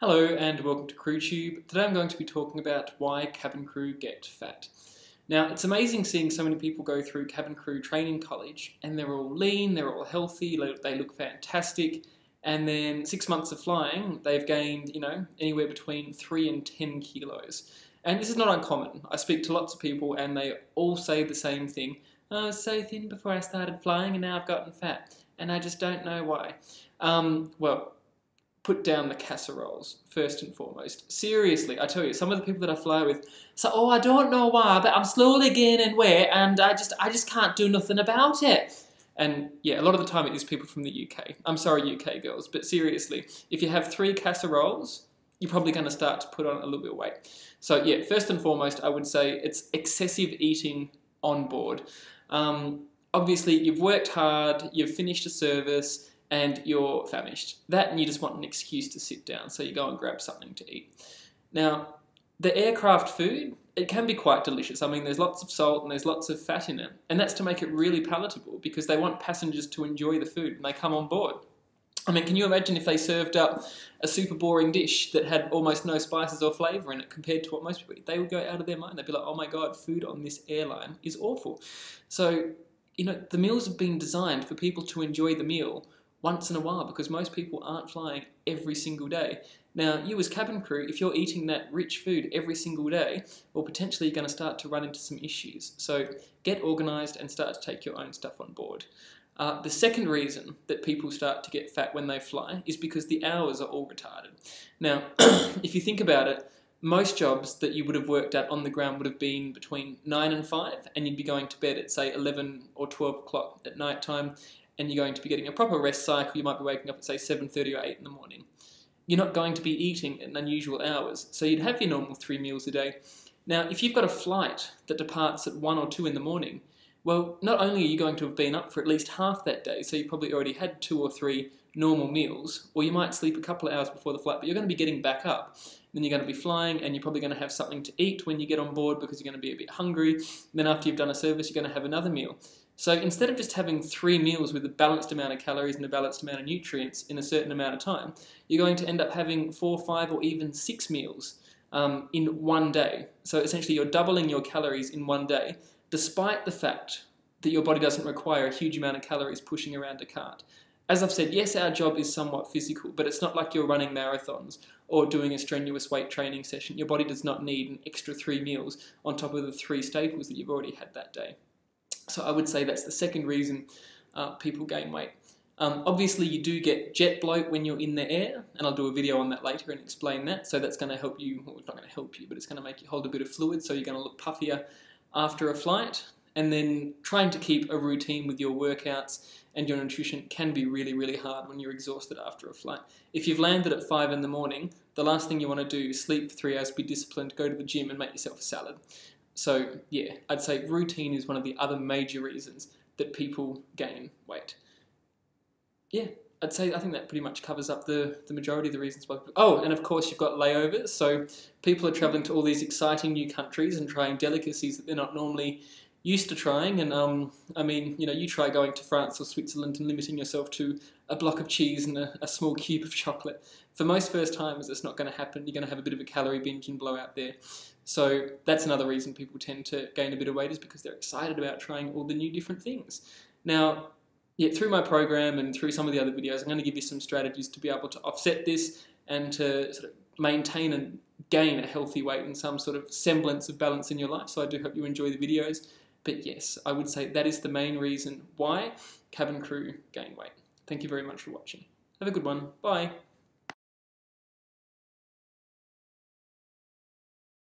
Hello and welcome to CrewTube. Today I'm going to be talking about why cabin crew get fat. Now, it's amazing seeing so many people go through cabin crew training college and they're all lean, they're all healthy, they look fantastic, and then 6 months of flying, they've gained, anywhere between 3 and 10 kilos. And this is not uncommon. I speak to lots of people and they all say the same thing. "Oh, I was so thin before I started flying and now I've gotten fat, and I just don't know why." Put down the casseroles, first and foremost. Seriously, I tell you, some of the people that I fly with say, "Oh, I don't know why, but I'm slowly gaining weight and I just can't do nothing about it." And yeah, a lot of the time it is people from the UK. I'm sorry, UK girls, but seriously, if you have 3 casseroles, you're probably going to start to put on a little bit of weight. So yeah, first and foremost, I would say it's excessive eating on board. Obviously, you've worked hard, you've finished a service, and you're famished. That and you just want an excuse to sit down, so you go and grab something to eat. Now, the aircraft food, it can be quite delicious. I mean, there's lots of salt and there's lots of fat in it, and that's to make it really palatable because they want passengers to enjoy the food when they come on board. I mean, can you imagine if they served up a super boring dish that had almost no spices or flavour in it compared to what most people eat? They would go out of their mind. They'd be like, "Oh my God, food on this airline is awful." So, the meals have been designed for people to enjoy the meal once in a while because most people aren't flying every single day. Now, you as cabin crew, if you're eating that rich food every single day, well, potentially you're going to start to run into some issues. So get organised and start to take your own stuff on board. The second reason that people start to get fat when they fly is because the hours are all retarded. Now, if you think about it, most jobs that you would have worked at on the ground would have been between 9 and 5, and you'd be going to bed at, say, 11 or 12 o'clock at night time, and you're going to be getting a proper rest cycle. You might be waking up at, say, 7:30 or 8 in the morning. You're not going to be eating at unusual hours, so you'd have your normal 3 meals a day. Now, if you've got a flight that departs at 1 or 2 in the morning, well, not only are you going to have been up for at least half that day, so you've probably already had 2 or 3 normal meals, or you might sleep a couple of hours before the flight, but you're going to be getting back up. Then you're going to be flying, and you're probably going to have something to eat when you get on board because you're going to be a bit hungry. And then after you've done a service, you're going to have another meal. So instead of just having 3 meals with a balanced amount of calories and a balanced amount of nutrients in a certain amount of time, you're going to end up having 4, 5, or even 6 meals in one day. So essentially you're doubling your calories in one day, despite the fact that your body doesn't require a huge amount of calories pushing around a cart. As I've said, yes, our job is somewhat physical, but it's not like you're running marathons or doing a strenuous weight training session. Your body does not need an extra 3 meals on top of the 3 staples that you've already had that day. So I would say that's the second reason people gain weight. Obviously, you do get jet bloat when you're in the air, and I'll do a video on that later and explain that. So that's going to help you, well, it's not going to help you, but it's going to make you hold a bit of fluid, so you're going to look puffier after a flight. And then trying to keep a routine with your workouts and your nutrition can be really, really hard when you're exhausted after a flight. If you've landed at 5 in the morning, the last thing you want to do is sleep for 3 hours, be disciplined, go to the gym and make yourself a salad. So yeah, I'd say routine is one of the other major reasons that people gain weight. Yeah, I think that pretty much covers up the majority of the reasons why. Oh, and of course you've got layovers. So people are traveling to all these exciting new countries and trying delicacies that they're not normally used to trying. And I mean, you try going to France or Switzerland and limiting yourself to a block of cheese and a small cube of chocolate. For most first timers, it's not going to happen. You're going to have a bit of a calorie binge and blow out there. So that's another reason people tend to gain a bit of weight, is because they're excited about trying all the new different things. Now, yeah, through my program and through some of the other videos, I'm going to give you some strategies to be able to offset this and to sort of maintain and gain a healthy weight and some sort of semblance of balance in your life. So I do hope you enjoy the videos. But yes, I would say that is the main reason why cabin crew gain weight. Thank you very much for watching. Have a good one. Bye.